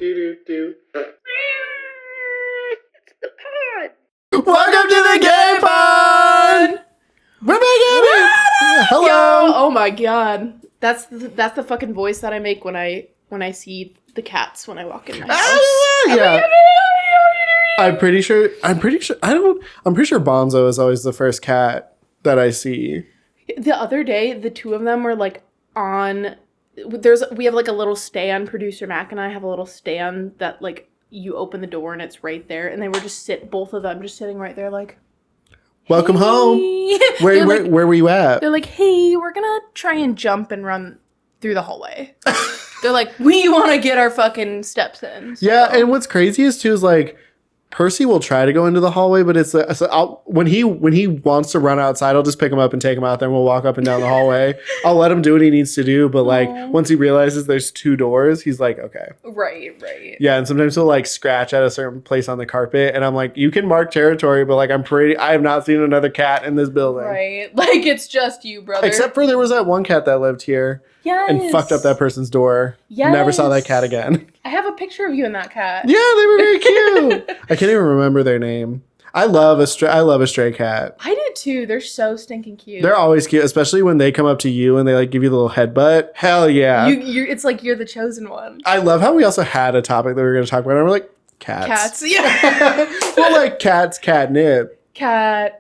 Do. It's the pod. Welcome to the G.A.Y. pod. We're making it. Hello. Yo, oh my god, that's the fucking voice that I make when I see the cats when I walk in my house. Yeah. I'm pretty sure Bonzo is always the first cat that I see. The other day, the two of them were like on. We have like a little stand. Producer Mac and I have a little stand that like you open the door and it's right there, and they were both of them just sitting right there like. Welcome hey. home. Where were you at? They're like, hey, we're gonna try and jump and run through the hallway. They're like, we want to get our fucking steps in. So. Yeah, and what's crazy is too is like Percy will try to go into the hallway, but it's when he wants to run outside, I'll just pick him up and take him out there, and we'll walk up and down the hallway. I'll let him do what he needs to do, but like once he realizes there's two doors, he's like, okay, right. Yeah, and sometimes he'll like scratch at a certain place on the carpet, and I'm like, you can mark territory, but like I have not seen another cat in this building, right? Like it's just you, brother. Except for there was that one cat that lived here. Yes. And fucked up that person's door. Yes. Never saw that cat again. I have a picture of you and that cat. Yeah, they were very cute. I can't even remember their name. I love a stray cat. I do too. They're so stinking cute. They're always cute, especially when they come up to you and they like give you a little headbutt. Hell yeah. It's like you're the chosen one. I love how we also had a topic that we were going to talk about. And we're like, cats. Cats, yeah. Well, like cats, catnip. Cat.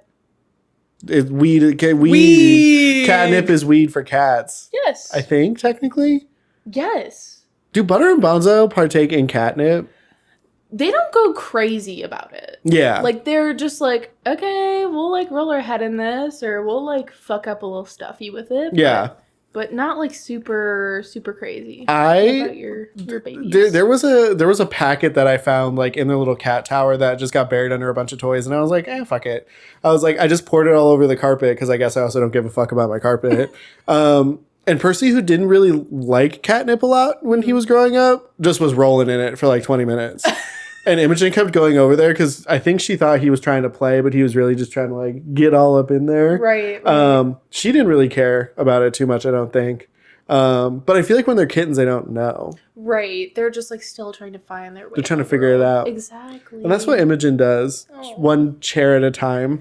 It's weed. Weed. Catnip is weed for cats. Yes. I think, technically. Yes. Do Butter and Bonzo partake in catnip? They don't go crazy about it. Yeah. Like, they're just like, okay, we'll, like, roll our head in this, or we'll, like, fuck up a little stuffy with it. Yeah. But not, like, super, super crazy. What about your babies? There was a packet that I found, like, in the little cat tower that just got buried under a bunch of toys, and I was like, fuck it. I was like, I just poured it all over the carpet, because I guess I also don't give a fuck about my carpet. And Percy, who didn't really like catnip a lot when he was growing up, just was rolling in it for, like, 20 minutes. And Imogen kept going over there because I think she thought he was trying to play, but he was really just trying to like get all up in there. Right. She didn't really care about it too much, I don't think. But I feel like when they're kittens, they don't know. Right. They're just like still trying to find their way. They're trying to figure it out. Exactly. And that's what Imogen does. Oh. One chair at a time.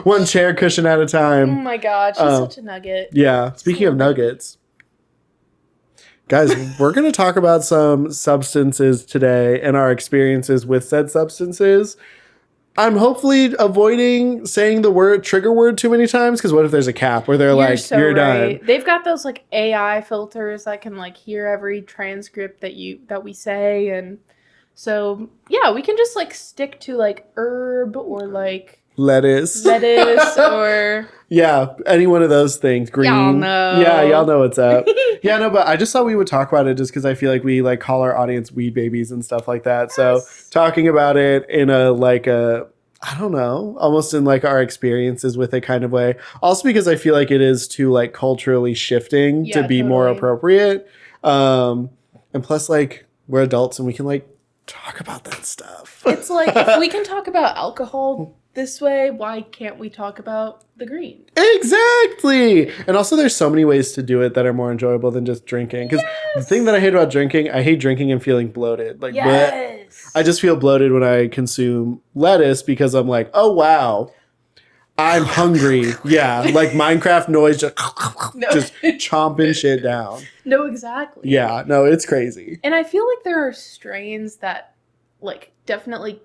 One chair cushion at a Oh time. my God. She's such a nugget. Yeah. Speaking of nuggets. Guys, we're going to talk about some substances today and our experiences with said substances. I'm hopefully avoiding saying the trigger word too many times, because what if there's a cap where they're you're done. They've got those like AI filters that can like hear every transcript that we say, and so yeah, we can just like stick to like herb or like lettuce or yeah, any one of those things. Green. Y'all know. Yeah, y'all know what's up. Yeah, no, but I just thought we would talk about it just because I feel like we like call our audience weed babies and stuff like that. Yes. So talking about it in I don't know, almost in like our experiences with it kind of way. Also because I feel like it is too like culturally shifting to be more appropriate. And plus like we're adults and we can like talk about that stuff. It's like if we can talk about alcohol this way, why can't we talk about the green? Exactly. And also there's so many ways to do it that are more enjoyable than just drinking. Because the thing that I hate about drinking, I hate drinking and feeling bloated. Like, yes. I just feel bloated when I consume lettuce because I'm like, oh, wow, I'm hungry. Yeah. Like Minecraft noise, just chomping shit down. No, exactly. Yeah. No, it's crazy. And I feel like there are strains that like definitely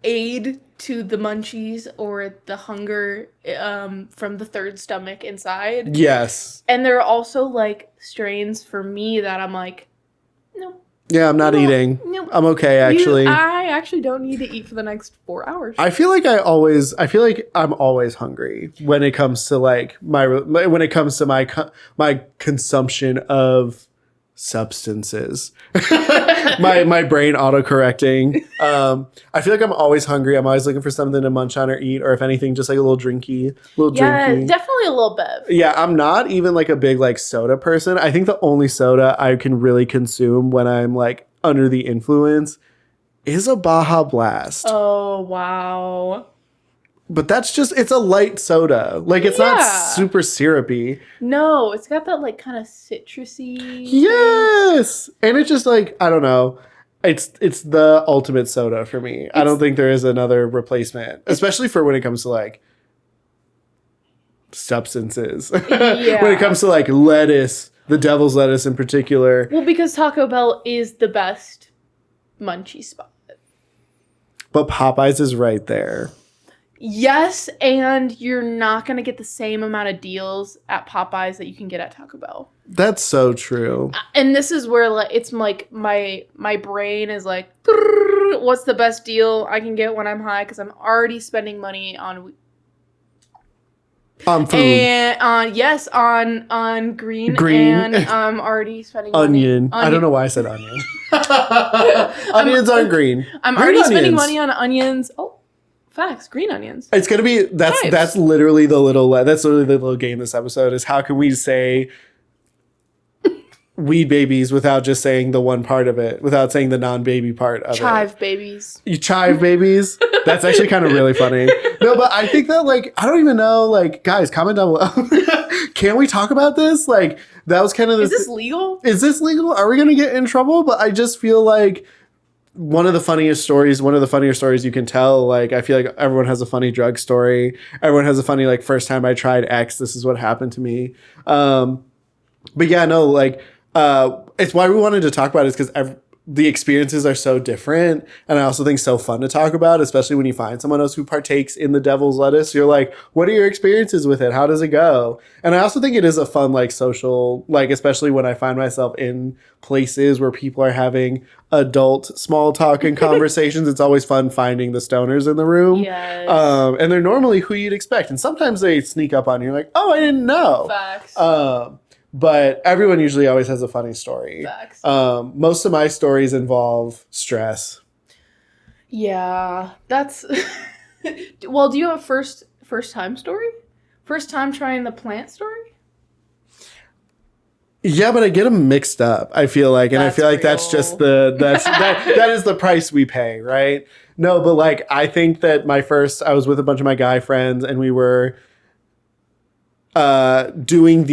aid to the munchies or the hunger from the third stomach inside. Yes. And there are also like strains for me that I'm like, no. Yeah, I'm not eating. No. I'm okay, actually. I actually don't need to eat for the next 4 hours. I feel like I'm always hungry when it comes to like my consumption of substances. my brain auto-correcting. I feel like I'm always hungry. I'm always looking for something to munch on or eat, or if anything, just like a little drinky. Yeah, definitely a little bev. Yeah, I'm not even like a big like soda person. I think the only soda I can really consume when I'm like under the influence is a Baja Blast. Oh, wow. But that's just, it's a light soda. Like, it's not super syrupy. No, it's got that, like, kind of citrusy. Yes! And it's just, like, I don't know. It's the ultimate soda for me. I don't think there is another replacement, especially for when it comes to like substances. Yeah. When it comes to like lettuce, the devil's lettuce in particular. Well, because Taco Bell is the best munchie spot. But Popeyes is right there. Yes, and you're not going to get the same amount of deals at Popeyes that you can get at Taco Bell. That's so true. And this is where like it's like my brain is like, what's the best deal I can get when I'm high? Because I'm already spending money on Food. and on green, and I'm already spending onion. money. I don't know why I said onion. Onions on green. I'm green already onions. spending money on onions. Oh, facts, green onions. It's gonna be that's literally the little game this episode is how can we say weed babies without just saying the one part of it, without saying the non-baby part of Chive babies. You chive babies. That's actually kind of really funny. No, but I think that like I don't even know. Like, guys, comment down below. Can we talk about this? Like, that was kind of. Is this legal? Is this legal? Are we gonna get in trouble? But I just feel like one of the funnier stories you can tell. Like, I feel like everyone has a funny drug story. Everyone has a funny like first time I tried X. This is what happened to me. But yeah, no, like. It's why we wanted to talk about it is because the experiences are so different. And I also think so fun to talk about, especially when you find someone else who partakes in the devil's lettuce. You're like, what are your experiences with it? How does it go? And I also think it is a fun, like social, like, especially when I find myself in places where people are having adult small talk and conversations. It's always fun finding the stoners in the room. Yes. And they're normally who you'd expect. And sometimes they sneak up on you like, oh, I didn't know. Facts. But everyone usually always has a funny story. Facts. Most of my stories involve stress. Yeah, that's. Well, do you have a first time story? First time trying the plant story? Yeah, but I get them mixed up. I feel like, and I feel like that's just that is the price we pay, right? No, but like I think that I was with a bunch of my guy friends, and we were. Doing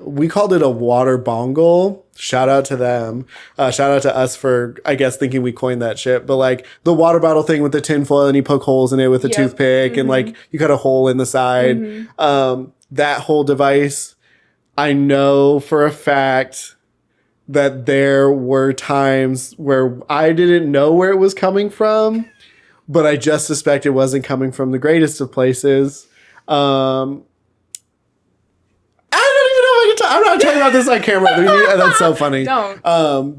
we called it a water bongle. Shout out to them. Shout out to us for, I guess, thinking we coined that shit. But like the water bottle thing with the tinfoil and you poke holes in it with a toothpick and like you cut a hole in the side. That whole device, I know for a fact that there were times where I didn't know where it was coming from, but I just suspect it wasn't coming from the greatest of places. I'm not talking about this on camera. That's so funny. Don't.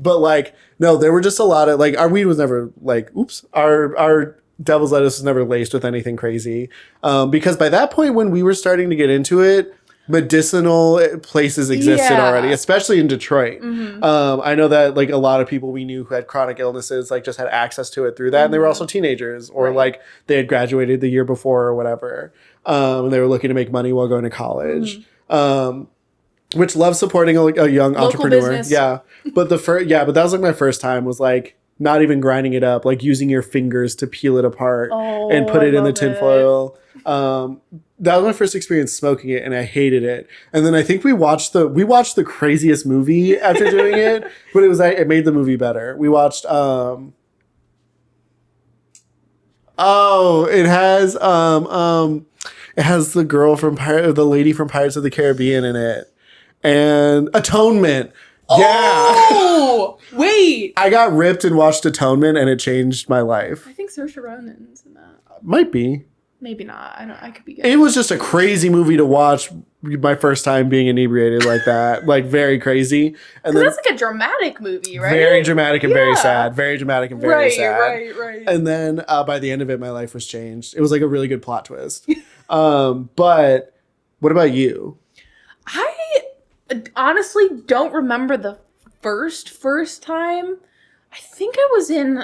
But like, no, there were just a lot of like our weed was never like, our devil's lettuce was never laced with anything crazy. Because by that point, when we were starting to get into it, medicinal places existed already, especially in Detroit. I know that like a lot of people we knew who had chronic illnesses like just had access to it through that, and they were also teenagers or like they had graduated the year before or whatever, and they were looking to make money while going to college. Which loves supporting a young Local entrepreneur. business. Yeah. But but that was like my first time was like not even grinding it up, like using your fingers to peel it apart and put it in the tinfoil. That was my first experience smoking it and I hated it. And then I think we watched the craziest movie after doing it, but it made the movie better. We watched it has the girl from the lady from Pirates of the Caribbean in it. And Atonement. Yeah. Oh, wait. I got ripped and watched Atonement and it changed my life. I think Saoirse Ronan's in that. Might be. Maybe not. I could be getting It was just a crazy movie to watch my first time being inebriated like that. Like very crazy. And then that's like a dramatic movie, right? Very dramatic and very sad. Very dramatic and very sad. Right. And then by the end of it, my life was changed. It was like a really good plot twist. But what about you? I honestly don't remember the first time. I think I was in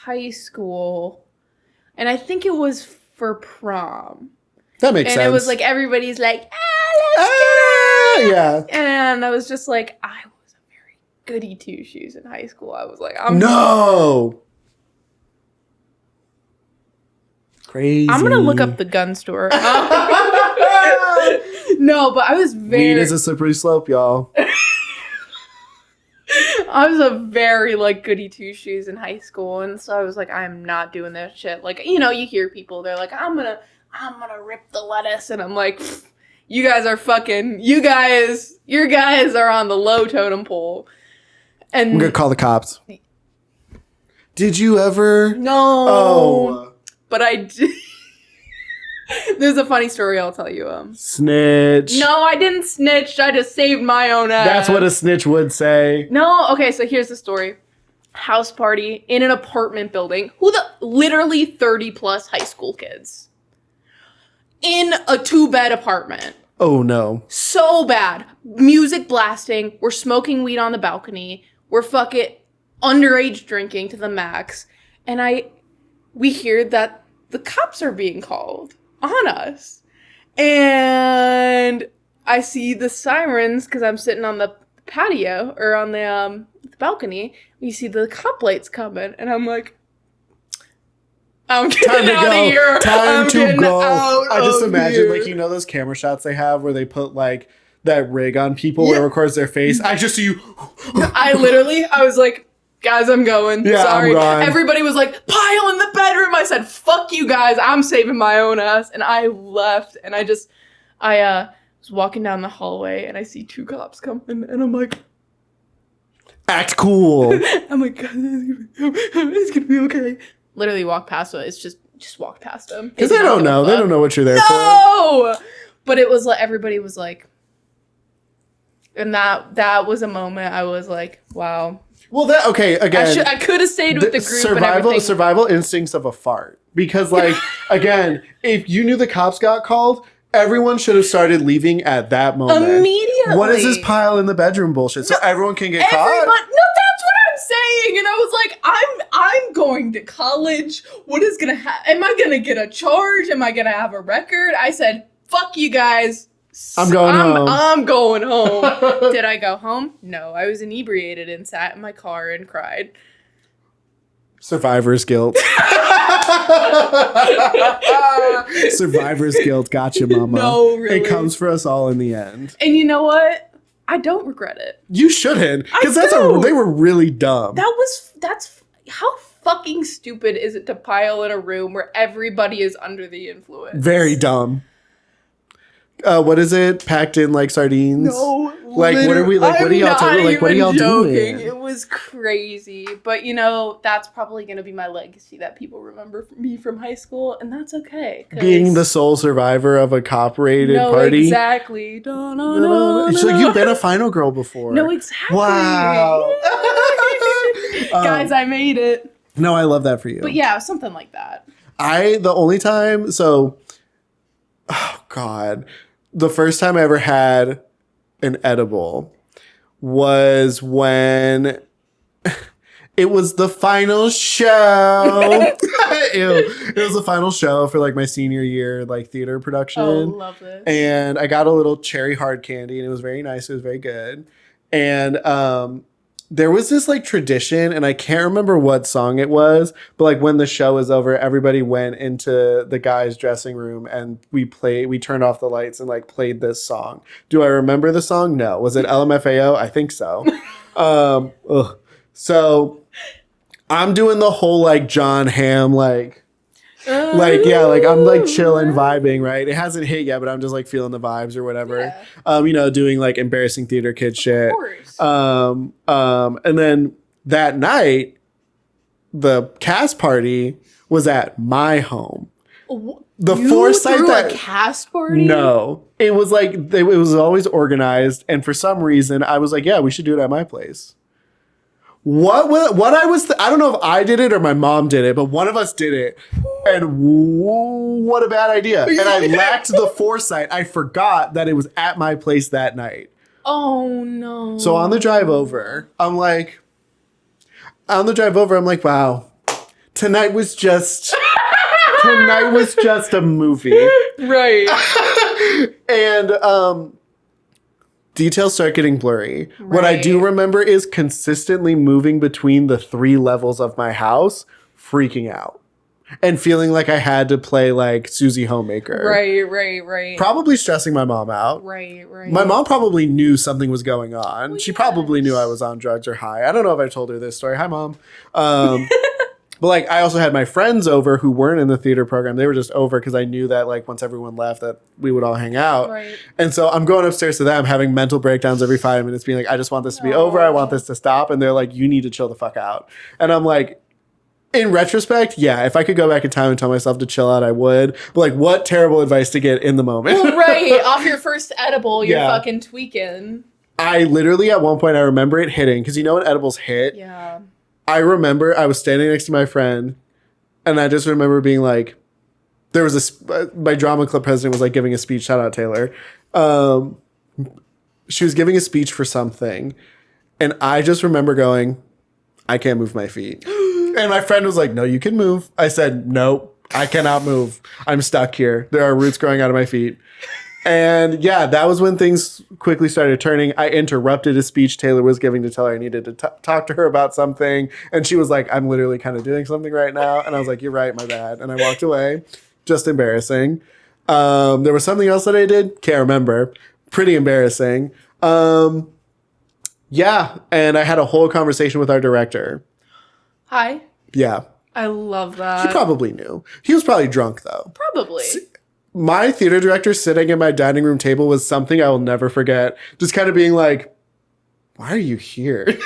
high school, and I think it was for prom. That makes sense. And it was like everybody's like, let's get it. Yeah. And I was just like, I was a very goody two shoes in high school. I was like, no. Crazy. I'm gonna look up the gun store. No, but I was very. Weed is a slippery slope, y'all. I was a very, like, goody two-shoes in high school, and so I was like, I'm not doing this shit. Like, you know, you hear people, they're like, I'm gonna rip the lettuce, and I'm like, you guys are fucking, your guys are on the low totem pole. And I'm gonna call the cops. Did you ever? No. Oh. But I did. There's a funny story I'll tell you. Snitch. No, I didn't snitch. I just saved my own ass. That's what a snitch would say. No, okay, so here's the story. House party in an apartment building. Literally 30 plus high school kids. In a 2-bed apartment. Oh no. So bad. Music blasting. We're smoking weed on the balcony. We're fucking underage drinking to the max. And we hear that the cops are being called on us. And I see the sirens because I'm sitting on the patio or on the balcony. You see the cop lights coming, and I'm like, I'm getting out of here. Time to go. I just of imagine, here. like, you know those camera shots they have where they put, like, that rig on people where it records their face? I just see you. I was like, guys, I'm going. Yeah, sorry. I'm gone. Everybody was like, pile in the bedroom. I said, fuck you guys. I'm saving my own ass. And I left. And I was walking down the hallway and I see 2 cops coming. And I'm like, Act cool. I'm like, God, it's gonna be okay. Literally walk past them. It's just walk past them. Because they don't know. They don't know what you're there for. No! But it was like, everybody was like, and that was a moment I was like, wow. Well, again. I could have stayed with the group and everything. Survival instincts of a fart. Because, like, again, if you knew the cops got called, everyone should have started leaving at that moment. Immediately. What is this pile in the bedroom bullshit? So everyone can get caught? No, that's what I'm saying. And I was like, I'm going to college. What is going to happen? Am I going to get a charge? Am I going to have a record? I said, fuck you guys. I'm going home. I'm going home. Did I go home? No. I was inebriated and sat in my car and cried. Survivor's guilt. Survivor's guilt. Gotcha, mama. No, really. It comes for us all in the end. And you know what? I don't regret it. You shouldn't. Because don't. They were really dumb. That's how fucking stupid is it to pile in a room where everybody is under the influence? Very dumb. What is it? Packed in like sardines? No. Like, what are we, like, what are y'all talking, like, what are y'all doing? It was crazy. But, you know, that's probably going to be my legacy that people remember me from high school, and that's okay. Being the sole survivor of a cop-rated party? Exactly. So you've been a final girl before? No, exactly. Wow. Guys, I made it. No, I love that for you. But yeah, something like that. The only time, oh God, the first time I ever had an edible was when it was the final show. Ew. It was the final show for like my senior year, like theater production. Oh, love this. And I got a little cherry hard candy and it was very nice. It was very good. And, there was this like tradition and I can't remember what song it was, but like when the show was over, everybody went into the guys' dressing room and we turned off the lights and like played this song. Do I remember the song? No. Was it LMFAO? I think so. So I'm doing the whole like John Hamm, like I'm like chilling, vibing, right? It hasn't hit yet, but I'm just like feeling the vibes or whatever. Yeah. Doing like embarrassing theater kid shit. Of course. And then that night, the cast party was at my home. The foresight that a cast party? No, it was like it was always organized, and for some reason, I was like, yeah, we should do it at my place. I don't know if I did it or my mom did it, but one of us did it. And what a bad idea. And I lacked the foresight. I forgot that it was at my place that night. Oh, no. So on the drive over, I'm like, wow, tonight was just a movie. Right. And, details start getting blurry. Right. What I do remember is consistently moving between the 3 levels of my house, freaking out. and feeling like I had to play like Susie Homemaker. Right. Probably stressing my mom out. Right. My mom probably knew something was going on. Well, she probably knew I was on drugs or high. I don't know if I told her this story. Hi, Mom. But like, I also had my friends over who weren't in the theater program. They were just over because I knew that like once everyone left that we would all hang out. Right. And so I'm going upstairs to them having mental breakdowns every 5 minutes being like, I just want this to be over. I want this to stop. And they're like, you need to chill the fuck out. And I'm like, in retrospect, yeah, if I could go back in time and tell myself to chill out, I would. But like, what terrible advice to get in the moment. Well, right. Off your first edible, you're fucking tweaking. I literally, at one point, I remember it hitting. Because you know when edibles hit? Yeah. I remember I was standing next to my friend. And I just remember being like, there was my drama club president was like giving a speech. Shout out Taylor. She was giving a speech for something. And I just remember going, I can't move my feet. And my friend was like, no, you can move. I said, no, I cannot move. I'm stuck here. There are roots growing out of my feet. And yeah, that was when things quickly started turning. I interrupted a speech Taylor was giving to tell her I needed to talk to her about something. And she was like, I'm literally kind of doing something right now. And I was like, you're right, my bad. And I walked away. Just embarrassing. There was something else that I did. Can't remember. Pretty embarrassing. Yeah. And I had a whole conversation with our director. Hi. Yeah. I love that. He probably knew. He was probably drunk though. Probably. My theater director sitting at my dining room table was something I will never forget. Just kind of being like, why are you here?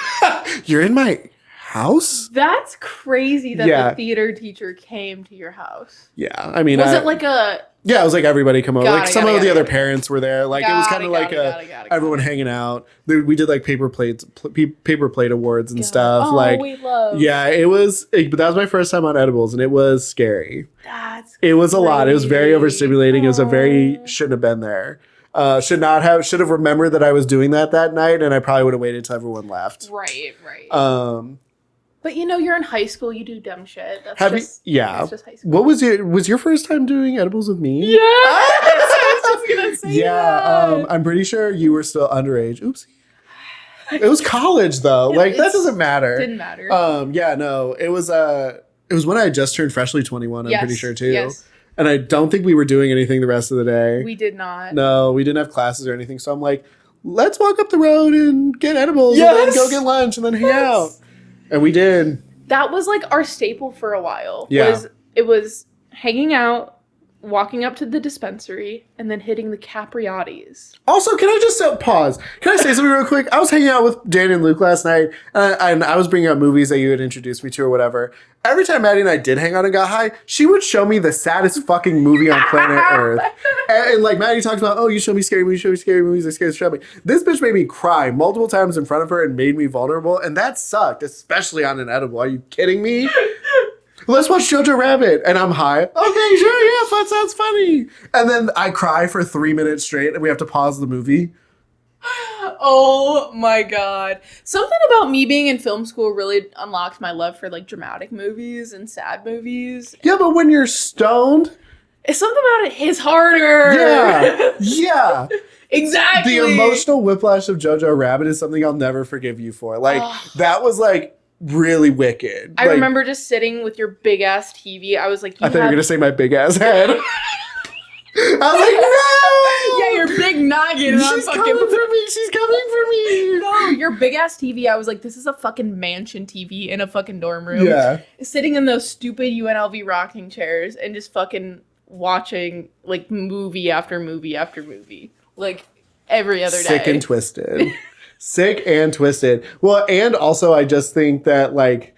You're in my house? That's crazy that the theater teacher came to your house. Yeah. I mean, was it like a... Yeah, it was like everybody come over. Like some of the other parents were there. Like it was kind of like everyone hanging out. We did like paper plate awards and stuff. Oh, like we love. Yeah, it was. But that was my first time on edibles, and it was scary. It was a lot. It was very overstimulating. It was shouldn't have been there. Should have remembered that I was doing that night, and I probably would have waited till everyone left. Right. But you know, you're in high school. You do dumb shit. That's just high school. What was your first time doing edibles with me? Yeah, I was just gonna say. Yeah, I'm pretty sure you were still underage. Oopsie. It was college though. Like that doesn't matter. Didn't matter. Yeah, no. It was when I had just turned freshly 21. I'm pretty sure too. Yes. And I don't think we were doing anything the rest of the day. We did not. No, we didn't have classes or anything. So I'm like, let's walk up the road and get edibles and then go get lunch and then hang out. And we did. That was like our staple for a while. Yeah. It was hanging out, walking up to the dispensary, and then hitting the Capriottis. Also, can I just pause? Can I say something real quick? I was hanging out with Dan and Luke last night, and I was bringing up movies that you had introduced me to or whatever. Every time Maddie and I did hang out and got high, she would show me the saddest fucking movie on planet Earth. And like Maddie talks about, oh, you show me scary movies, that scares me. This bitch made me cry multiple times in front of her and made me vulnerable, and that sucked, especially on an edible. Are you kidding me? Let's watch Jojo Rabbit. And I'm high. Okay, sure, yeah, that sounds funny. And then I cry for 3 minutes straight and we have to pause the movie. Oh my God. Something about me being in film school really unlocked my love for like dramatic movies and sad movies. Yeah, but when you're stoned. Something about it hits harder. Yeah. Exactly. The emotional whiplash of Jojo Rabbit is something I'll never forgive you for. Like, that was like really wicked. I remember just sitting with your big ass TV. I was like, I thought you were going to say my big ass head. I was like, no! Yeah, your big noggin. She's coming for me. She's coming for me. No, your big ass TV. I was like, this is a fucking mansion TV in a fucking dorm room. Yeah. Sitting in those stupid UNLV rocking chairs and just fucking watching like movie after movie after movie. Like every other day. Sick and twisted. Sick and twisted. Well, and also I just think that like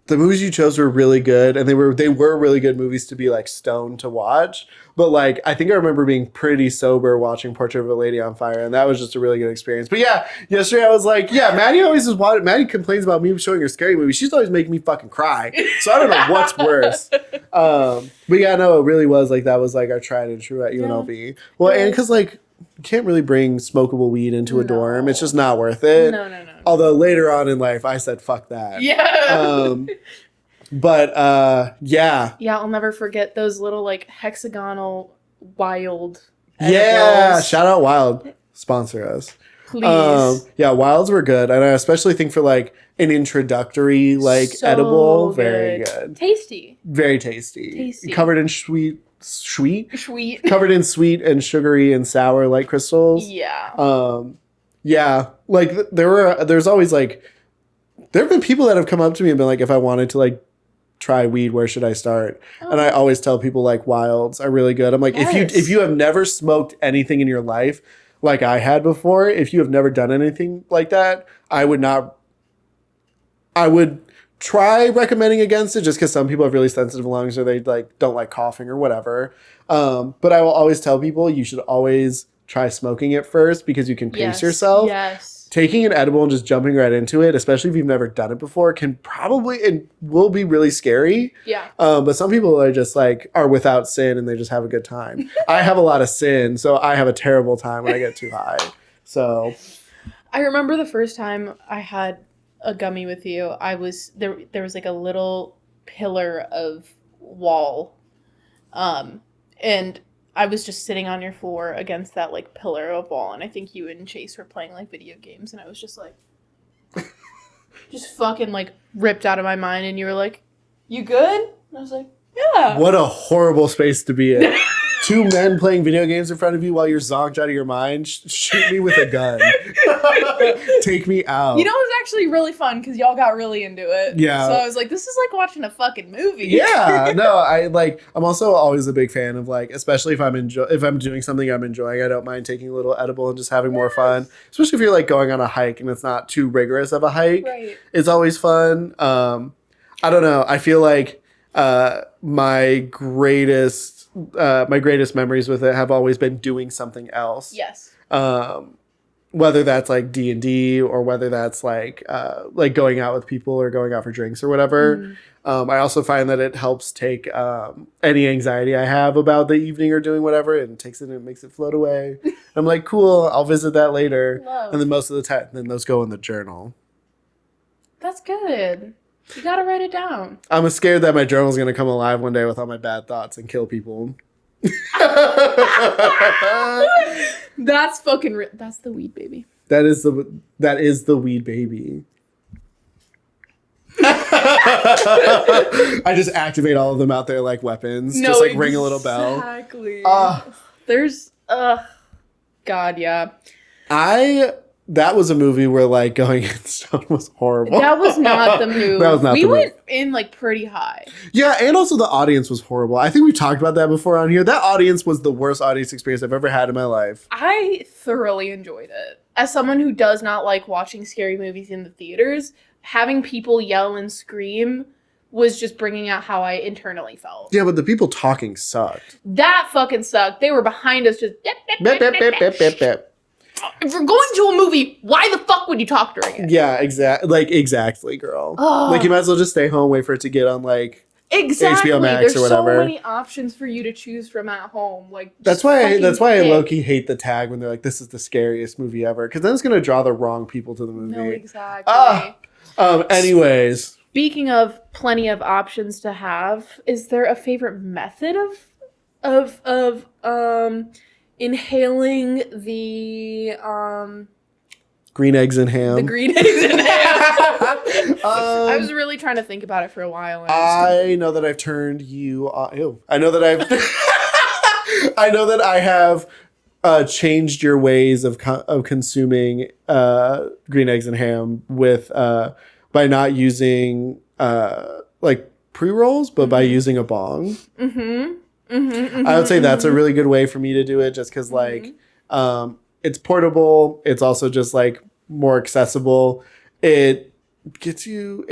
the movies you chose were really good, and they were really good movies to be like stoned to watch. But like I think I remember being pretty sober watching Portrait of a Lady on Fire, and that was just a really good experience. But yeah, yesterday I was like, yeah, Maddie complains about me showing her scary movies. She's always making me fucking cry. So I don't know what's worse. But yeah, no, it really was like that was like our tried and true at UNLV. Well, and because like you can't really bring smokable weed into a dorm. It's just not worth it. No. Although later on in life, I said, fuck that. Yeah. Yeah. Yeah, I'll never forget those little, like, hexagonal wild Yeah. edibles. Shout out Wild. Sponsor us. Please. Yeah, wilds were good, and I especially think for like an introductory like So edible, very good, Tasty. very tasty, Tasty. covered in sweet, Sweet. covered in sweet and sugary and sour like crystals. Yeah. Yeah, like there's always like there have been people that have come up to me and been like, if I wanted to like try weed, where should I start? Oh. And I always tell people like wilds are really good. I'm like, if you have never smoked anything in your life like I had before, if you have never done anything like that, I would try recommending against it just because some people have really sensitive lungs or they like don't like coughing or whatever. But I will always tell people you should always try smoking it first because you can pace yourself. Yes. Taking an edible and just jumping right into it, especially if you've never done it before, can probably and will be really scary. Yeah. But some people are just like are without sin and they just have a good time. I have a lot of sin, so I have a terrible time when I get too high. So I remember the first time I had a gummy with you. I was there was like a little pillar of wall. And I was just sitting on your floor against that like pillar of wall, and I think you and Chase were playing like video games, and I was just like, just fucking like ripped out of my mind, and you were like, "You good?" And I was like, "Yeah." What a horrible space to be in. Two men playing video games in front of you while you're zonked out of your mind. Shoot me with a gun. Take me out. You know, it was actually really fun because y'all got really into it. Yeah. So I was like, this is like watching a fucking movie. Yeah. No, I'm also always a big fan of like, especially if I'm doing something I'm enjoying, I don't mind taking a little edible and just having more fun. Especially if you're like going on a hike and it's not too rigorous of a hike. Right. It's always fun. I don't know. I feel like my greatest memories with it have always been doing something else. Yes. Whether that's like D&D or whether that's like going out with people or going out for drinks or whatever. I also find that it helps take any anxiety I have about the evening or doing whatever and takes it and makes it float away. I'm like, cool, I'll visit that later. Love. And then most of the time, then those go in the journal. That's good. You gotta write it down. I'm scared that my journal's gonna come alive one day with all my bad thoughts and kill people. That's fucking that's the weed baby. That is the weed baby. I just activate all of them out there like weapons. No, just like ring a little bell. Exactly. There's God, yeah. That was a movie where like going in stone was horrible. That was not the move. That was not we the move. went in like pretty high. Yeah, and also the audience was horrible. I think we've talked about that before on here. That audience was the worst audience experience I've ever had in my life. I thoroughly enjoyed it. As someone who does not like watching scary movies in the theaters, having people yell and scream was just bringing out how I internally felt. Yeah, but the people talking sucked. That fucking sucked. They were behind us just Bip, bip, bip, bip, bip, bip. If you're going to a movie, why the fuck would you talk during it? Yeah, exactly, girl. Ugh. Like you might as well just stay home, wait for it to get on like Exactly. HBO Max There's or whatever. so many options for you to choose from at home. Like That's why I pick. low-key hate the tag when they're like, this is the scariest movie ever. Because then it's going to draw the wrong people to the movie. No, exactly. Anyways. Speaking of plenty of options to have, is there a favorite method of inhaling the Green eggs and ham. the green eggs and ham? I was really trying to think about it for a while. And I know that I've turned you on. Ew. I know that I know that I have changed your ways of consuming green eggs and ham with by not using like pre-rolls, but by using a bong. I would say that's a really good way for me to do it, just because like it's portable. It's also just like more accessible. It gets you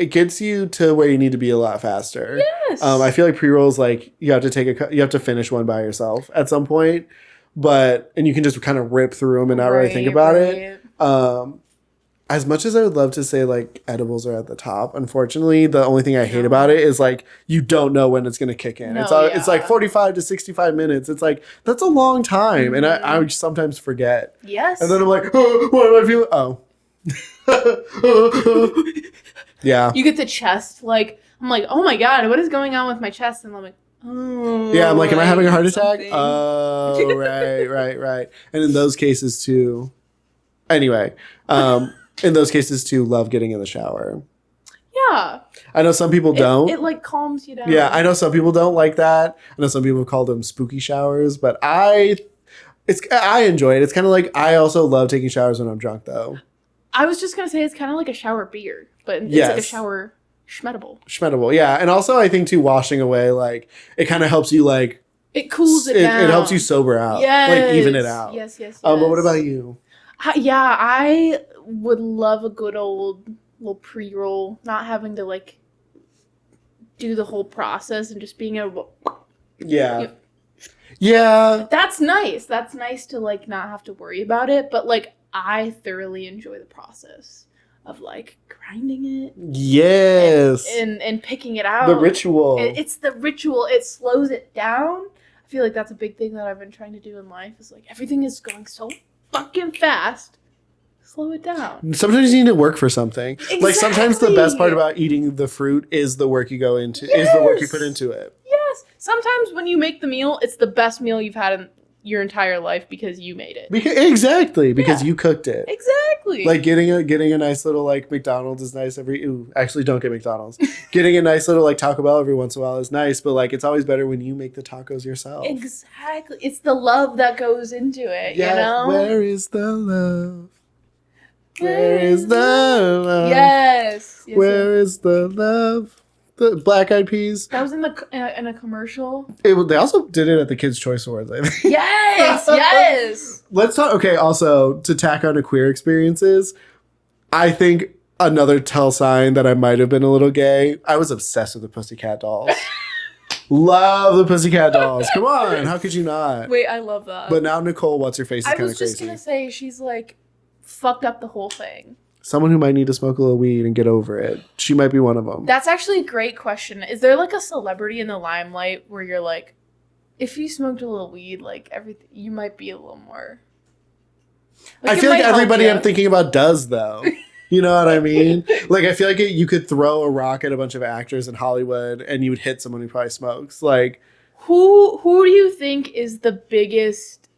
to where you need to be a lot faster. Yes. I feel like pre-rolls, like you have to finish one by yourself at some point, and you can just kind of rip through them and not really think about it. As much as I would love to say like edibles are at the top, unfortunately, the only thing I hate about it is like you don't know when it's gonna kick in. It's like 45 to 65 minutes. It's like that's a long time, and I would sometimes forget. Yes. And then I'm like, oh, what am I feeling? Oh. Yeah. You get the chest, like, I'm like, oh my god, what is going on with my chest? And I'm like, oh. Yeah, I'm like, am I having a heart attack? something. Oh, right. And in those cases too, Anyway, in those cases too, love getting in the shower. Yeah. I know some people don't. It like calms you down. Yeah, I know some people don't like that. I know some people call them spooky showers, but I enjoy it. It's kind of like, I also love taking showers when I'm drunk though. I was just gonna say it's kind of like a shower beer, but it's Yes. like a shower schmettable. Schmettable, yeah. And also I think too, washing away, like, it kind of helps you, like, It cools it down. It helps you sober out. Yes. Like, even it out. Yes. But what about you? Yeah, I would love a good old little pre-roll, not having to like do the whole process and just being able to... Yeah. Yeah. That's nice. That's nice to like not have to worry about it, but like I thoroughly enjoy the process of like grinding it. Yes. And picking it out. The ritual. It's the ritual. It slows it down. I feel like that's a big thing that I've been trying to do in life is like everything is going so fucking fast. Slow it down. Sometimes you need to work for something. Exactly. Like sometimes the best part about eating the fruit is the work you go into, is the work you put into it. Yes. Sometimes when you make the meal, it's the best meal you've had in your entire life because you made it. Because you cooked it. Exactly. Like getting a nice little like McDonald's is nice actually don't get McDonald's. Getting a nice little like Taco Bell every once in a while is nice, but like it's always better when you make the tacos yourself. Exactly. It's the love that goes into it, you know? Where is the love? Where is the love? Yes. Where is the love? The Black Eyed Peas. That was in a commercial. They also did it at the Kids' Choice Awards, I think. Yes. Let's talk. Okay, also to tack on to queer experiences, I think another tell sign that I might have been a little gay. I was obsessed with the Pussycat Dolls. Love the Pussycat Dolls. Come on, how could you not? Wait, I love that. But now Nicole, what's her face is kind of crazy. I was just gonna say she's like fucked up the whole thing. Someone who might need to smoke a little weed and get over it. She might be one of them. That's actually a great question. Is there like a celebrity in the limelight where you're like, if you smoked a little weed, like everything, you might be a little more. I feel like everybody I'm thinking about does though. You know what I mean? Like I feel like you could throw a rock at a bunch of actors in Hollywood and you would hit someone who probably smokes. Like who do you think is the biggest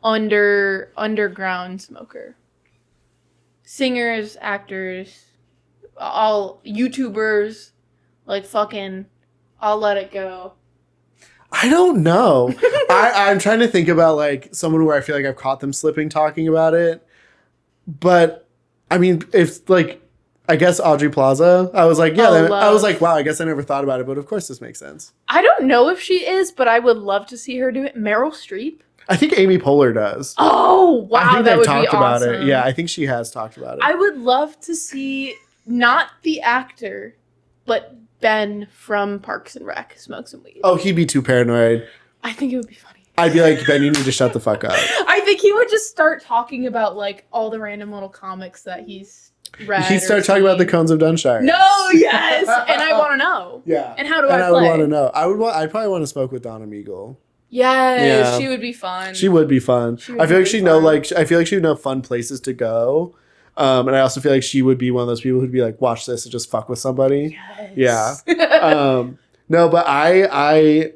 underground smoker? Singers, actors, all YouTubers, like fucking, I'll let it go. I don't know. I'm trying to think about like someone where I feel like I've caught them slipping talking about it. But I mean, if like, I guess Audrey Plaza, I was like, yeah, I was like, wow, I guess I never thought about it. But of course this makes sense. I don't know if she is, but I would love to see her do it. Meryl Streep. I think Amy Poehler does. Oh, wow. I think that they've would talked be about awesome. it. Yeah, I think she has talked about it. I would love to see not the actor, but Ben from Parks and Rec smoke some weed. Oh, he'd be too paranoid. I think it would be funny. I'd be like, Ben, you need to shut the fuck up. I think he would just start talking about like all the random little comics that he's read. He'd start talking about the Cones of Dunshire. No, yes, and I want to know. Yeah. And how do I play? I would want to know. I'd probably want to smoke with Donna Meagle. Yes, Yeah. she would be fun. She would be fun. I feel like she'd know I feel like she'd know fun places to go. And I also feel like she would be one of those people who'd be like, watch this and just fuck with somebody. Yes. Yeah. No, but I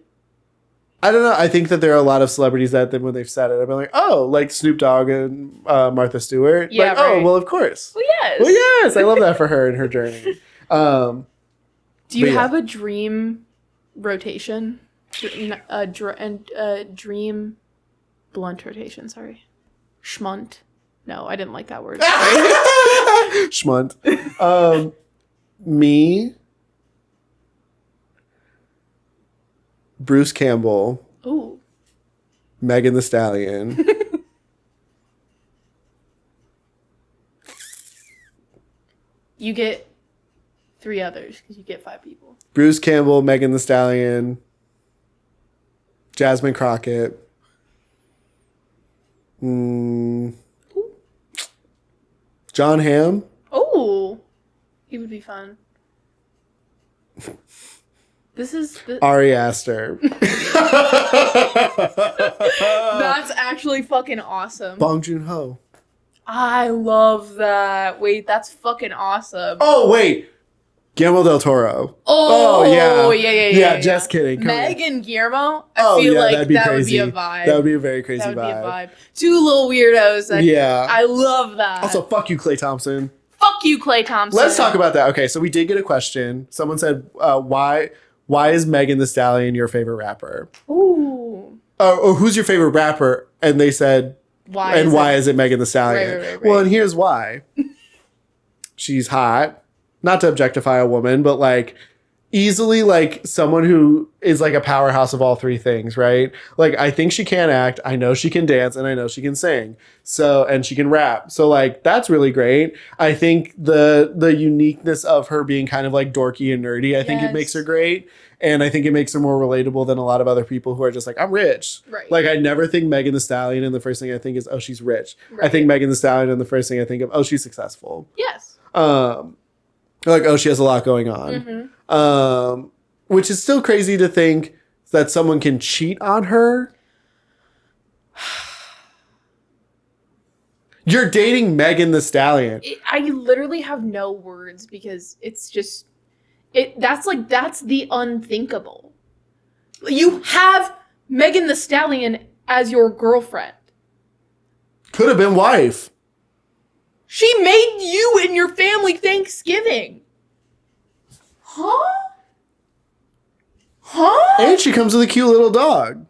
don't know. I think that there are a lot of celebrities that then when they've said it, I've been like, oh, like Snoop Dogg and Martha Stewart. Yeah, like, right. Oh, well, of course. Well, yes. Well, yes. I love that for her and her journey. Do you have a dream rotation? Dream blunt rotation, sorry. Schmunt. No, I didn't like that word. Schmunt. Me, Bruce Campbell, Ooh. Megan Thee Stallion. You get 3 others because you get 5 people. Bruce Campbell, Megan Thee Stallion, Jasmine Crockett. John Hamm. Oh, he would be fun. Ari Aster. That's actually fucking awesome. Bong Joon-ho. I love that. Wait, that's fucking awesome. Oh, wait. Guillermo del Toro. Yeah. Just kidding. Come Meg here. and Guillermo, I feel like that'd be that crazy. would be a vibe. That would be a very crazy That would vibe. be a vibe. Two little weirdos. I love that. Also, fuck you, Klay Thompson. Fuck you, Klay Thompson. Let's talk about that. Okay, so we did get a question. Someone said, why is Megan Thee Stallion your favorite rapper? Ooh. Or who's your favorite rapper? And they said, why is it Megan Thee Stallion? Right. Well, and here's why. She's hot. Not to objectify a woman, but like easily like someone who is like a powerhouse of all three things, right? Like I think she can act, I know she can dance, and I know she can sing. So, and she can rap. So like that's really great. I think the uniqueness of her being kind of like dorky and nerdy, I think it makes her great. And I think it makes her more relatable than a lot of other people who are just like, I'm rich. Right. Like I never think Megan Thee Stallion and the first thing I think is, oh, she's rich. Right. I think Megan Thee Stallion and the first thing I think of, oh, she's successful. Yes. Like, oh, she has a lot going on. Which is still crazy to think that someone can cheat on her. You're dating Megan Thee Stallion. I literally have no words because it's just that's the unthinkable. You have Megan Thee Stallion as your girlfriend. Could have been wife. She made you and your family Thanksgiving. Huh? And she comes with a cute little dog.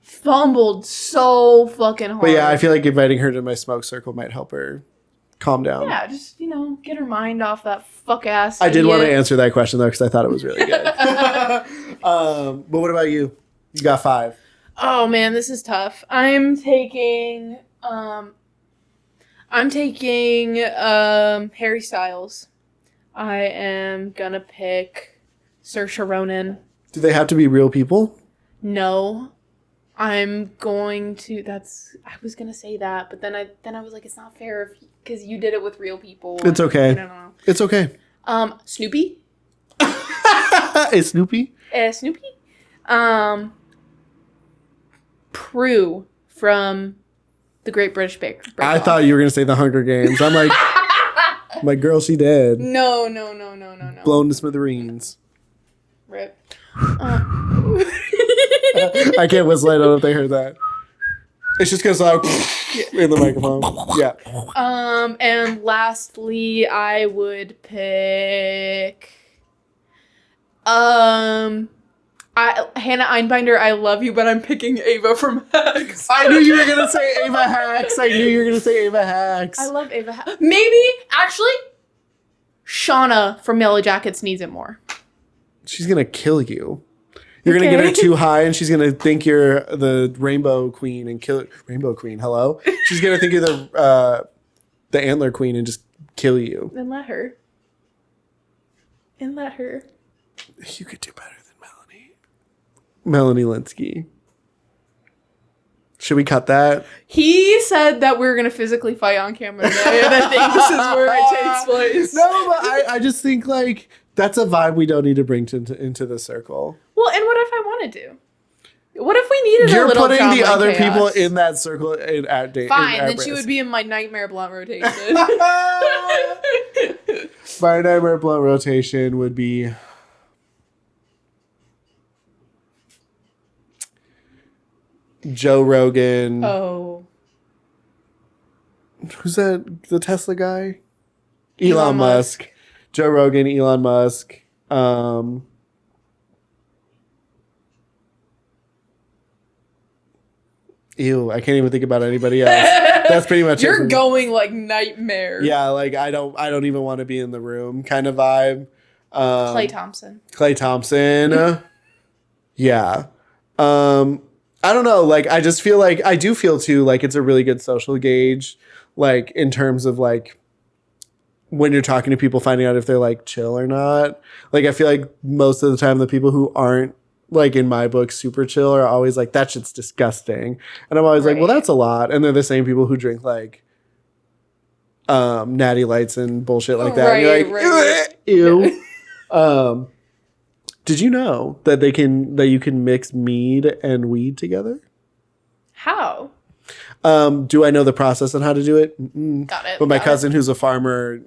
Fumbled so fucking hard. But yeah, I feel like inviting her to my smoke circle might help her calm down. Yeah, just, get her mind off that fuck ass. I did want to answer that question though, because I thought it was really good. But what about you? You got 5. Oh man, this is tough. I'm taking Harry Styles. I am gonna pick Saoirse Ronan. Do they have to be real people? No. I'm going to I was gonna say that, but then I was like, it's not fair because you did it with real people. It's okay. I don't know. It's okay. Snoopy? Is Snoopy? Snoopy? Prue from The Great British Bake Off. I thought you were gonna say The Hunger Games. I'm like, my girl, she dead. No. Blown to smithereens. Rip. I can't whistle. I don't know if they heard that. It's just because like in the microphone. Yeah. And lastly, I would pick Hannah Einbinder. I love you, but I'm picking Ava from Hacks. I knew you were gonna say Ava Hacks. I love Ava Hacks. Maybe actually, Shauna from Yellow Jackets needs it more. She's gonna kill you. You're gonna get her too high, and she's gonna think you're the Rainbow Queen and kill Rainbow Queen. Hello, she's gonna think you're the Antler Queen and just kill you. Then let her. You could do better than Melanie Linsky. Should we cut that? He said that we were gonna physically fight on camera today, and I think this is where it takes place. No, but I just think like that's a vibe we don't need to bring into the circle. Well, and what if I wanted to? What if we needed You're a little putting drama the other and chaos? people in that circle at date. Fine, then she would be in my Nightmare Blunt rotation. My Nightmare Blunt rotation would be Joe Rogan. Oh. Who's that? The Tesla guy? Elon Musk. Joe Rogan, Elon Musk. Ew, I can't even think about anybody else. That's pretty much You're it. going like nightmare. Yeah, like I don't even want to be in the room kind of vibe. Klay Thompson. Yeah. I don't know, like I just feel like I do feel too like it's a really good social gauge, like in terms of like when you're talking to people, finding out if they're like chill or not. Like I feel like most of the time the people who aren't like in my book super chill are always like, that shit's disgusting. And I'm always like, well, that's a lot. And they're the same people who drink like natty lights and bullshit like that. Right, and you're like, ew. Did you know that you can mix mead and weed together? How? Do I know the process on how to do it? Mm-mm. Got it. But my cousin, who's a farmer,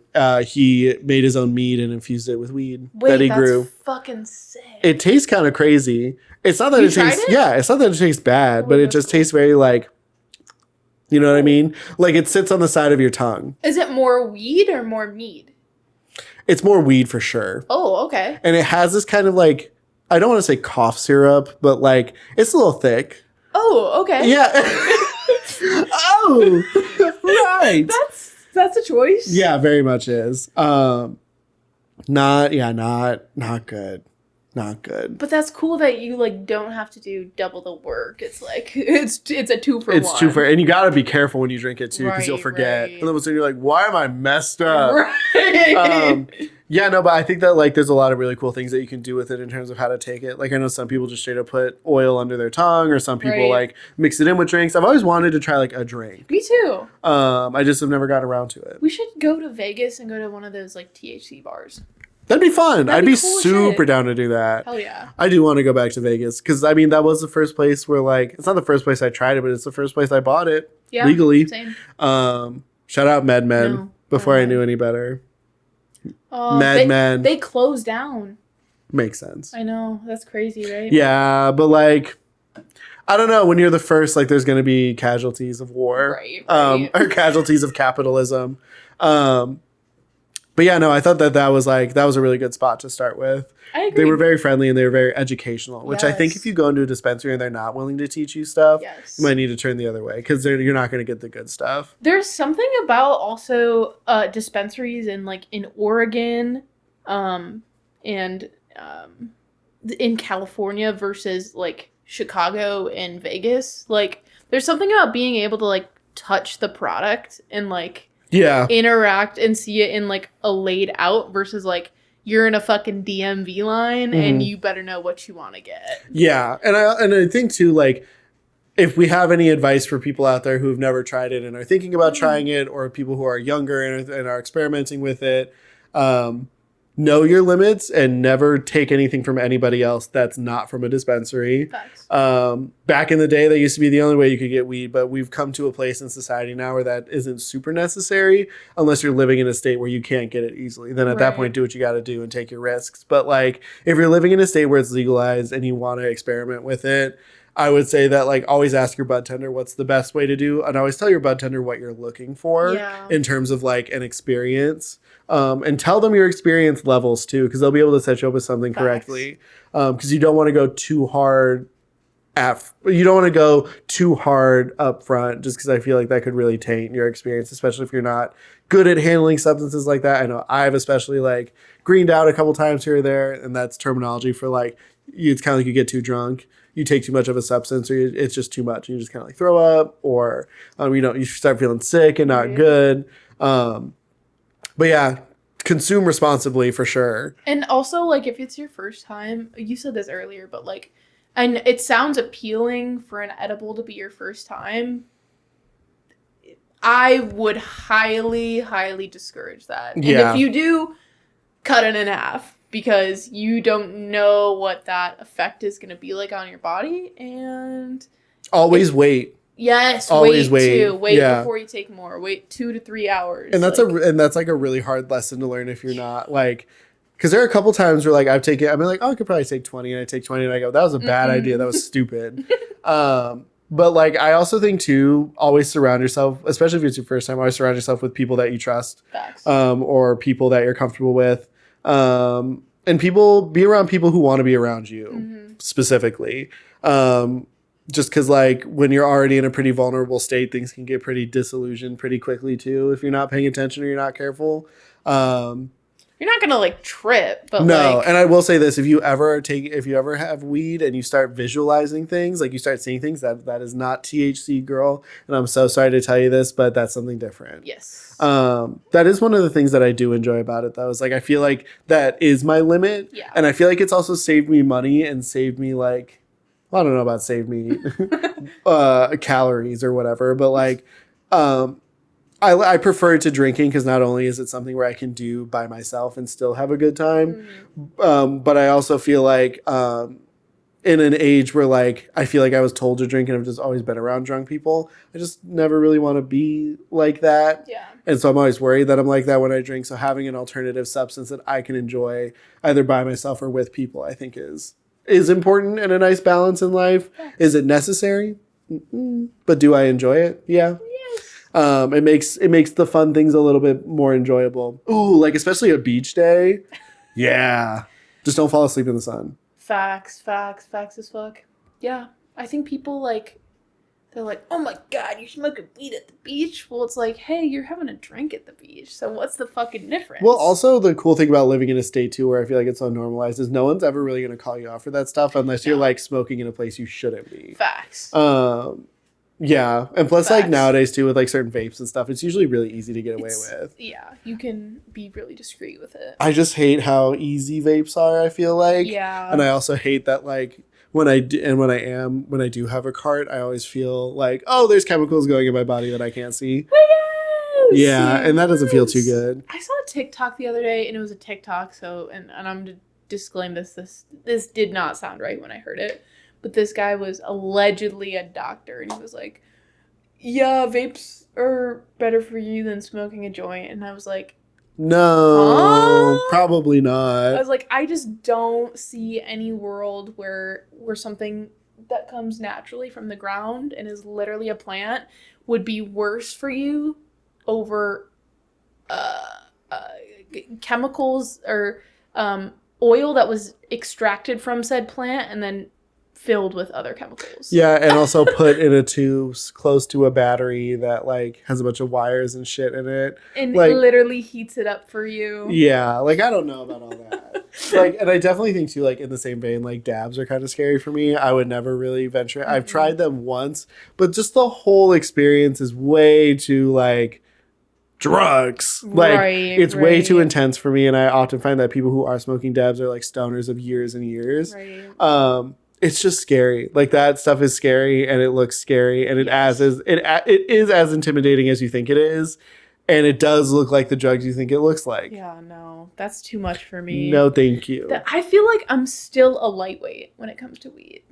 he made his own mead and infused it with weed that he grew. Fucking sick. It tastes kind of crazy. It's not that You it tastes. tried it? Yeah, it's not that it tastes bad, but it just tastes very like. You know what I mean? Like it sits on the side of your tongue. Is it more weed or more mead? It's more weed for sure. Oh, okay. And it has this kind of like, I don't want to say cough syrup, but like it's a little thick. Oh, okay. Yeah. Oh, right. That's a choice. Yeah, very much is. Not good. Not good. But that's cool that you like don't have to do double the work. It's like it's a 2 for 1. It's 2 for, and you gotta be careful when you drink it too, because you'll forget. Right. And then all of a sudden you're like, why am I messed up? Right. Yeah, no, but I think that like there's a lot of really cool things that you can do with it in terms of how to take it. Like I know some people just straight up put oil under their tongue, or some people like mix it in with drinks. I've always wanted to try like a drink. Me too. I just have never got around to it. We should go to Vegas and go to one of those like THC bars. That'd be fun. I'd be cool super shit. down to do that. Hell yeah. I do want to go back to Vegas because I mean that was the first place where like it's not the first place I tried it, but it's the first place I bought it legally. Same. Shout out MedMen before I knew any better. MedMen. They closed down. Makes sense. I know. That's crazy, right? Yeah, but like I don't know, when you're the first, like there's gonna be casualties of war. Right. Or casualties of capitalism. But yeah, no, I thought that was a really good spot to start with. I agree. They were very friendly and they were very educational, which I think if you go into a dispensary and they're not willing to teach you stuff, you might need to turn the other way because you're not going to get the good stuff. There's something about also dispensaries in like in Oregon and in California versus like Chicago and Vegas. Like there's something about being able to like touch the product and like interact and see it in like a laid out versus like you're in a fucking DMV line and you better know what you want to get. Yeah. And I think too, like if we have any advice for people out there who've never tried it and are thinking about trying it, or people who are younger and are experimenting with it, know your limits and never take anything from anybody else that's not from a dispensary. Facts. Back in the day, that used to be the only way you could get weed, but we've come to a place in society now where that isn't super necessary unless you're living in a state where you can't get it easily. Then at that point, do what you got to do and take your risks. But like if you're living in a state where it's legalized and you want to experiment with it, I would say that like always ask your bud tender what's the best way to do, and always tell your bud tender what you're looking for in terms of like an experience. And tell them your experience levels too, because they'll be able to set you up with something correctly. Because you don't want to go too hard up front, just because I feel like that could really taint your experience, especially if you're not good at handling substances like that. I know I've especially like greened out a couple times here or there, and that's terminology for like it's kind of like you get too drunk, you take too much of a substance, or it's just too much, and you just kind of like throw up, or you start feeling sick and not good. But yeah, consume responsibly for sure. And also, like, if it's your first time, you said this earlier, but like, and it sounds appealing for an edible to be your first time, I would highly, highly discourage that. And if you do, cut it in half, because you don't know what that effect is going to be like on your body. And always wait. Yes, always wait. Wait before you take more. Wait 2 to 3 hours. And that's like a really hard lesson to learn if you're not like, because there are a couple times where like I've been like, oh, I could probably take 20, and I take 20 and I go, that was a bad idea. That was stupid. But like I also think too, always surround yourself, especially if it's your first time, always surround yourself with people that you trust. Facts. Or people that you're comfortable with. And be around people who want to be around you specifically. Just because, like, when you're already in a pretty vulnerable state, things can get pretty disillusioned pretty quickly, too, if you're not paying attention or you're not careful. You're not going to, like, trip, but, no. And I will say this, if you ever have weed and you start visualizing things, like, you start seeing things, that is not THC, girl. And I'm so sorry to tell you this, but that's something different. Yes. That is one of the things that I do enjoy about it, though, is, like, I feel like that is my limit. Yeah. And I feel like it's also saved me money and saved me, like, I don't know about save me calories or whatever, but like I prefer it to drinking, because not only is it something where I can do by myself and still have a good time, but I also feel like in an age where like I feel like I was told to drink and I've just always been around drunk people. I just never really want to be like that. Yeah. And so I'm always worried that I'm like that when I drink. So having an alternative substance that I can enjoy either by myself or with people, I think is important and a nice balance in life. Yeah. Is it necessary? Mm-mm. But do I enjoy it? Yeah. Yes. It makes the fun things a little bit more enjoyable. Ooh, like especially a beach day. Yeah. Just don't fall asleep in the sun. Facts as fuck. Yeah. I think people like, they're like, oh my god, you're smoking weed at the beach? Well, it's like, hey, you're having a drink at the beach. So what's the fucking difference? Well, also the cool thing about living in a state too where I feel like it's so normalized is no one's ever really going to call you out for that stuff unless you're like smoking in a place you shouldn't be. Facts. Yeah. And plus Facts. like nowadays too with like certain vapes and stuff, it's usually really easy to get away with. Yeah, you can be really discreet with it. I just hate how easy vapes are, I feel like. Yeah. And I also hate that like when I do have a cart, I always feel like, oh, there's chemicals going in my body that I can't see. Yeah, and that doesn't feel too good. I saw a TikTok the other day, and it was a TikTok. So, and I'm to disclaim this did not sound right when I heard it, but this guy was allegedly a doctor, and he was like, "Yeah, vapes are better for you than smoking a joint," and I was like, no, probably I not. was like, I just don't see any world where something that comes naturally from the ground and is literally a plant would be worse for you over chemicals or oil that was extracted from said plant and then filled with other chemicals. Yeah, and also put in a tube close to a battery that like has a bunch of wires and shit in it. And like, it literally heats it up for you. Yeah, like I don't know about all that. Like, and I definitely think too, like in the same vein, like dabs are kind of scary for me. I would never really venture. Mm-hmm. I've tried them once, but just the whole experience is way too like drugs. Like it's way too intense for me, and I often find that people who are smoking dabs are like stoners of years and years. Right. It's just scary. Like that stuff is scary, and it looks scary, and it is as intimidating as you think it is, and it does look like the drugs you think it looks like. Yeah, no, that's too much for me. No, thank you. I feel like I'm still a lightweight when it comes to weed.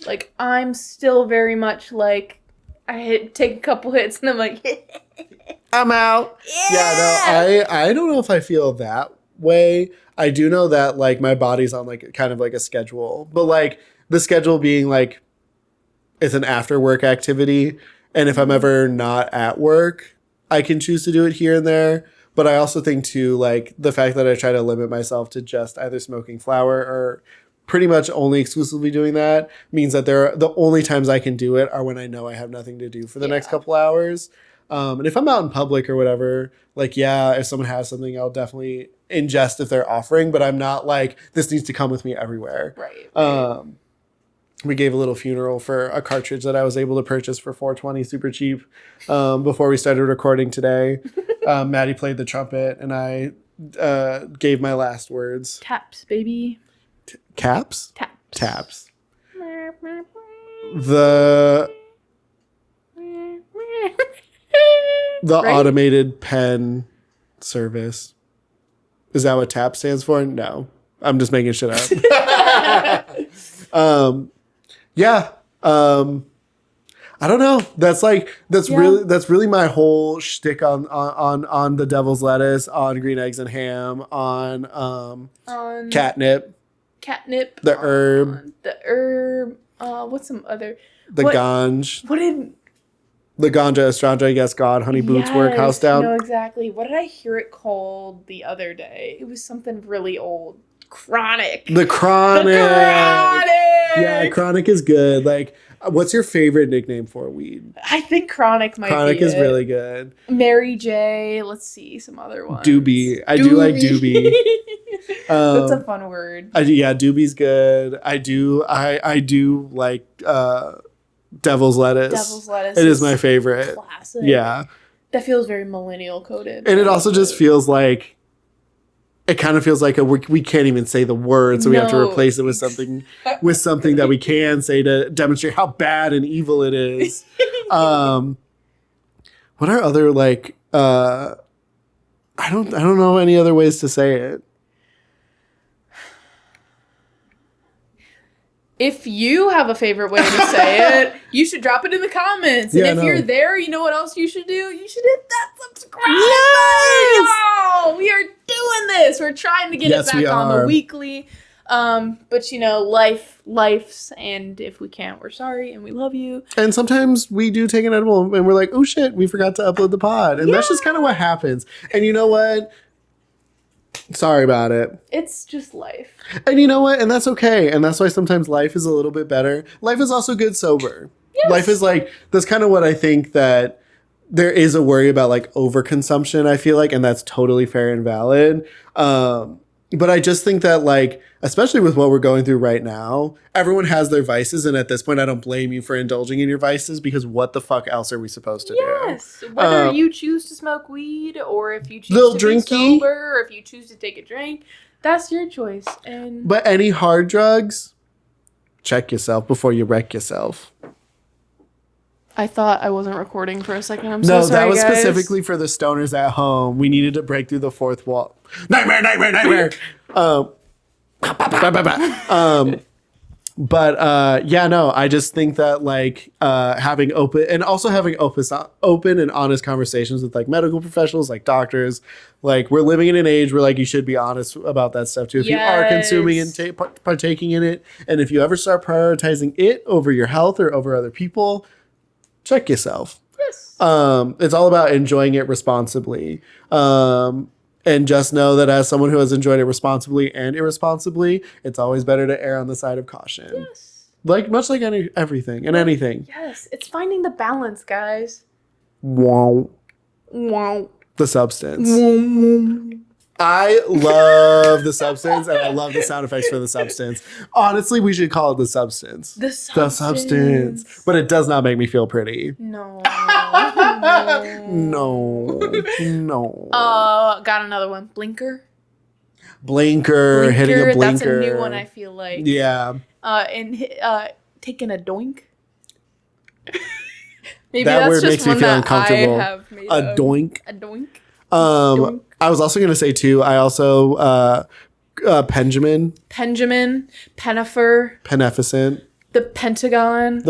Like I'm still very much like I take a couple hits and I'm like, I'm out. Yeah, no, I don't know if I feel that way. I do know that like my body's on like kind of like a schedule, but like the schedule being like it's an after work activity, and if I'm ever not at work, I can choose to do it here and there. But I also think too, like the fact that I try to limit myself to just either smoking flower or pretty much only exclusively doing that means that the only times I can do it are when I know I have nothing to do for the next couple hours. And if I'm out in public or whatever, like, yeah, if someone has something, I'll definitely ingest if they're offering, but I'm not like, this needs to come with me everywhere. Right. We gave a little funeral for a cartridge that I was able to purchase for $4.20 super cheap before we started recording today. Maddie played the trumpet, and I gave my last words. Taps, baby. Caps? Taps. The Right? automated pen service. Is that what TAP stands for? No. I'm just making shit up. Yeah. I don't know. That's really my whole shtick on the devil's lettuce, on green eggs and ham, on catnip. Catnip. The herb. What's some other? Ganj. What did? The ganja, estranja, I guess, God, honey boots work, house down. No, exactly. What did I hear it called the other day? It was something really old. Chronic. The chronic. Yeah, chronic is good. Like, what's your favorite nickname for weed? I think chronic might be Chronic is really good. Mary J. Let's see some other ones. Doobie. I do like doobie. That's a fun word. Doobie's good. I do like devil's lettuce. Devil's lettuce. It is my favorite. Classic. Yeah. That feels very millennial coded. And it also just feels like it kind of feels like we can't even say the word, so we have to replace it with something that we can say to demonstrate how bad and evil it is. What are other like I don't know any other ways to say it. If you have a favorite way to say it, you should drop it in the comments. And if you're there, you know what else you should do? You should hit that subscribe button. Yo, we are doing this. We're trying to get it back on the weekly. But you know, life's, and if we can't, we're sorry and we love you. And sometimes we do take an edible and we're like, oh shit, we forgot to upload the pod. And that's just kind of what happens. And you know what? Sorry about it. It's just life. And you know what? And that's okay. And that's why sometimes life is a little bit better. Life is also good sober. Yes. Life is like, that's kind of what I think that there is a worry about, like overconsumption, I feel like, and that's totally fair and valid. But I just think that, like, especially with what we're going through right now, everyone has their vices. And at this point, I don't blame you for indulging in your vices, because what the fuck else are we supposed to do? Yes. Whether you choose to smoke weed, or if you choose to be sober, or if you choose to take a drink, that's your choice. But any hard drugs, check yourself before you wreck yourself. I thought I wasn't recording for a second. I'm so sorry, that was guys. Specifically for the stoners at home. We needed to break through the fourth wall. Nightmare. Yeah, no, I just think that, like, having open and honest conversations with, like, medical professionals, like doctors, like, we're living in an age where, like, you should be honest about that stuff too. If you are consuming and partaking in it, and if you ever start prioritizing it over your health or over other people, check yourself. Yes. It's all about enjoying it responsibly. And just know that as someone who has enjoyed it responsibly and irresponsibly, it's always better to err on the side of caution. Yes. Much like everything and anything. Yes. It's finding the balance, guys. Wow. Wow. The substance. I love the substance, and I love the sound effects for the substance. Honestly, we should call it the substance. The substance. But it does not make me feel pretty. No. No. Got another one. Blinker, hitting a blinker. That's a new one, I feel like. Yeah. And taking a doink. Maybe that that's word just makes me one feel that uncomfortable. I have made a up. doink. A doink. Doink. I was also going to say, too, I also, Benjamin. Beneficent. The Pentagon.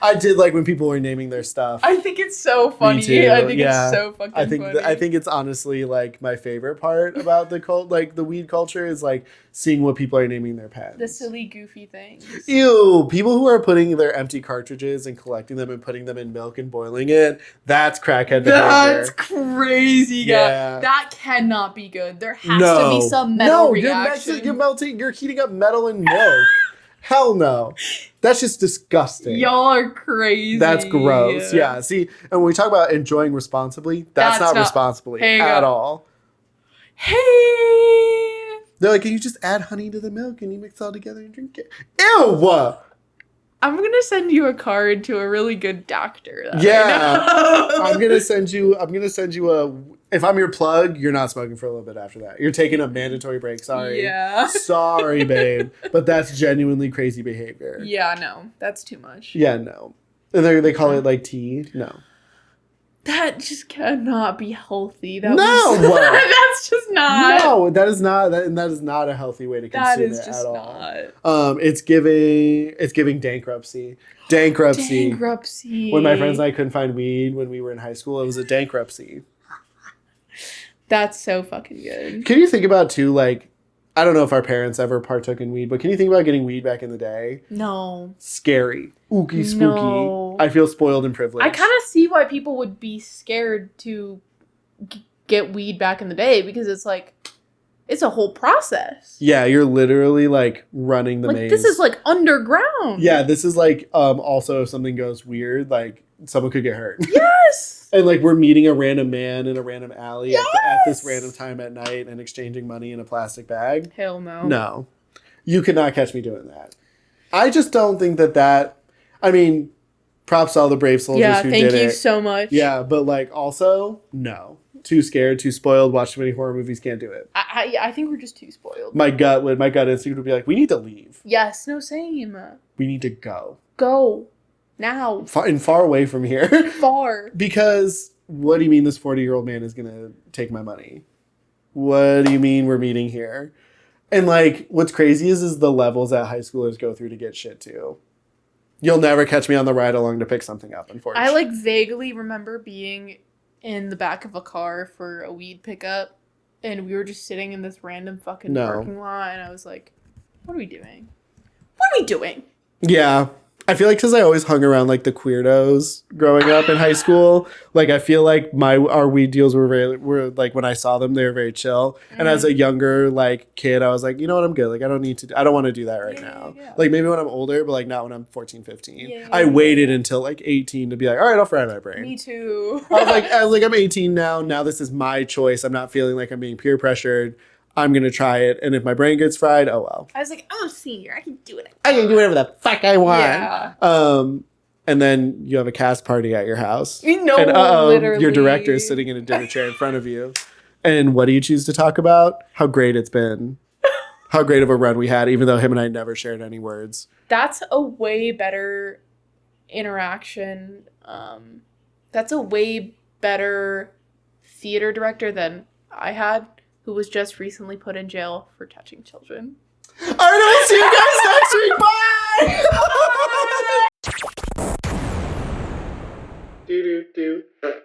I did like when people were naming their stuff. I think it's so funny. Me too. I think it's so fucking funny. I think it's honestly, like, my favorite part about the the weed culture is, like, seeing what people are naming their pens. The silly, goofy things. Ew. People who are putting their empty cartridges and collecting them and putting them in milk and boiling it. That's crackhead behavior. That's crazy, guys. Yeah. That cannot be good. There has to be some metal reaction. You're heating up metal in milk. Hell no. That's just disgusting. Y'all are crazy. That's gross. Yeah. See, and when we talk about enjoying responsibly, that's not responsibly at all. Hey. They're like, can you just add honey to the milk and you mix it all together and drink it? Ew. I'm going to send you a card to a really good doctor. Yeah. I'm going to send you if I'm your plug, you're not smoking for a little bit after that. You're taking a mandatory break. Sorry. Yeah. Sorry, babe. But that's genuinely crazy behavior. Yeah, no. That's too much. Yeah, no. And they call it, like, tea? No. That just cannot be healthy. No! That's just not. No, that is not a healthy way to consume it at all. Not. It's giving bankruptcy. Bankruptcy. When my friends and I couldn't find weed when we were in high school, it was a bankruptcy. That's so fucking good. Can you think about, too, like, I don't know if our parents ever partook in weed, but can you think about getting weed back in the day? No. Scary. Ooky spooky. No. I feel spoiled and privileged. I kind of see why people would be scared to get weed back in the day, because it's like, it's a whole process. Yeah, you're literally, like, running the maze. This is, like, underground. Yeah, this is, like, also if something goes weird, like, someone could get hurt. Yes! And, like, we're meeting a random man in a random alley at this random time at night and exchanging money in a plastic bag. Hell no. No. You could not catch me doing that. I just don't think that... I mean, props to all the brave soldiers who did it. Yeah, thank you so much. Yeah, but, like, also, no. Too scared, too spoiled, watch too many horror movies, can't do it. I think we're just too spoiled. My gut instinct would be like, we need to leave. Yes, no, same. We need to go. Go. Now. Far away from here. Far. Because what do you mean this 40-year-old man is going to take my money? What do you mean we're meeting here? And like, what's crazy is the levels that high schoolers go through to get shit too. You'll never catch me on the ride along to pick something up, unfortunately. I like vaguely remember being in the back of a car for a weed pickup, and we were just sitting in this random fucking parking lot, and I was like, what are we doing? What are we doing? Yeah. I feel like because I always hung around like the queerdos growing up in high school, like I feel like our weed deals were like when I saw them, they were very chill. And as a younger like kid, I was like, you know what, I'm good. Like I don't want to do that right now. Yeah. Like maybe when I'm older, but like not when I'm 14, 15. I waited until like 18 to be like, all right, I'll fry my brain. Me too. I was like, I'm 18 now. Now this is my choice. I'm not feeling like I'm being peer pressured. I'm going to try it. And if my brain gets fried, oh well. I was like, I'm a senior. I can do it. I can do whatever the fuck I want. Yeah. And then you have a cast party at your house. No, and literally. Your director is sitting in a dinner chair in front of you. And what do you choose to talk about? How great it's been. How great of a run we had, even though him and I never shared any words. That's a way better interaction. That's a way better theater director than I had, who was just recently put in jail for touching children. All right, I'll see you guys next week. Bye!